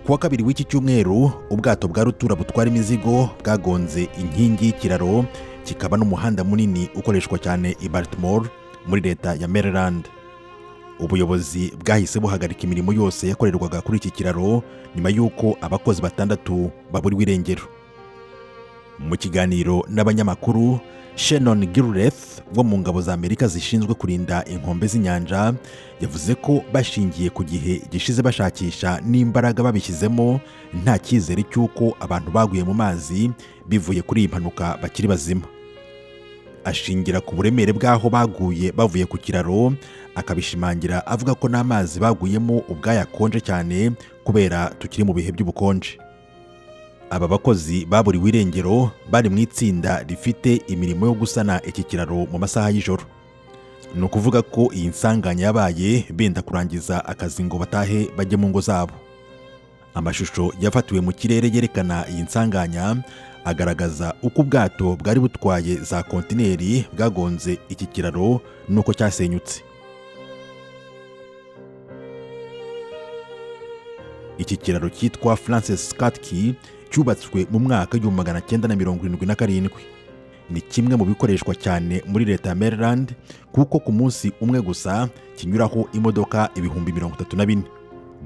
Kuwa kabiri w'iki cyumweru ubwato bwa rutura butwara imizigo bwagonze inkingi y'ikiraro kikaba n'umuhanda munini ukoreshwa cyane i Baltimore muri leta ya Maryland. Ubuyobozi bwahise buhagarika imirimo yose yakorerwaga kuri iki kiraro nyuma y'uko abakozi batandatu baburiwe irengero. Mu kiganiro n'abanyamakuru, Shannon Gilreath wo mu ngabo za Amerika zishinzwe kurinda inkombe z'inyanja yavuze ko bashingiye ku gihe gishize bashakisha n'imbaraga babishyizemo nta cyizere cy'uko abantu baguye mu mazi bivuye kuri iyi mpanuka bakiri bazima. Ashingira ku buremere bw'aho baguye bavuye ku kiraro, akabishimangira avuga ko n'amazi baguyemo ubwayakonje cyane kubera tukiri mu bihe by'ubukonje. Aba bakozi baburiwe irengero bari mu itsinda rifite imirimo yo gusana iki kiraro mu masaha y'ijoro. Ni ukuvuga ko iyi nsanganya yabaye benda kurangiza akazi ngo batahe bajye mu ngo zabo. Amashusho yafatiwe mu kirere yerekana iyi nsanganya agaragaza uko ubwato bwari butwaye za kontineri bwagonze iki kiraro nuko cyasenyutse. Iki kiraro cyitwa Francis Scott Key cyubatswe mu mwaka w'1977. Ni kimwe mu bikoreshwa cyane muri leta ya Maryland kuko ku munsi umwe gusa kinyuraho imodoka 34,000.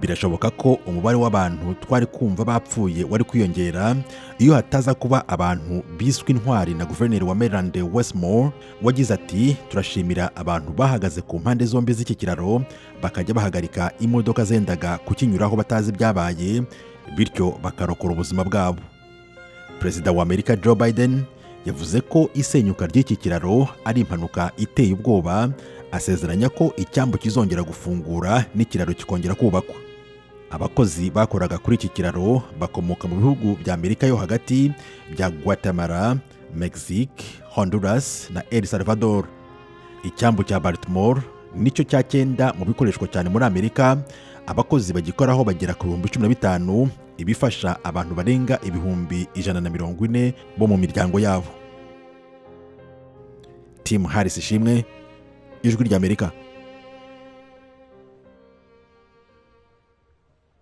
Birashoboka ko umubare w'abantu twari kumva bapfuye wari kwiyongera iyo hataza kuba abantu biswe intwari na guverineri wa Maryland Wes Moore wagize ati turashimira abantu bahagaze ku mpande zombi z'iki kiraro bakajya bahagarika imodoka zendaga kukinyuraho batazi ibyabaye bityo bakarokora ubuzima bwabo. Perezida wa Amerika Joe Biden yavuze ko isenyuka ry'iki kiraro ari impanuka iteye ubwoba, asezeranya ko icyambu kizongera gufungura n'ikiraro kikongera kubakwa. Abakozi bakoraga kuri iki kiraro bakomoka mu bihugu bya Amerika yo hagati bya Guatemala, Mexique, Honduras na El Salvador. Icyambu cya Baltimore nicyo cya 9 mu bikoreshwa cyane muri Amerika. Abakozi bagikoraho bagera ku 15,000, ibifasha abantu barenga 140,000 bo mu miryango yabo. Tim Harris Ishimwe, Ijwi ry'Amerika.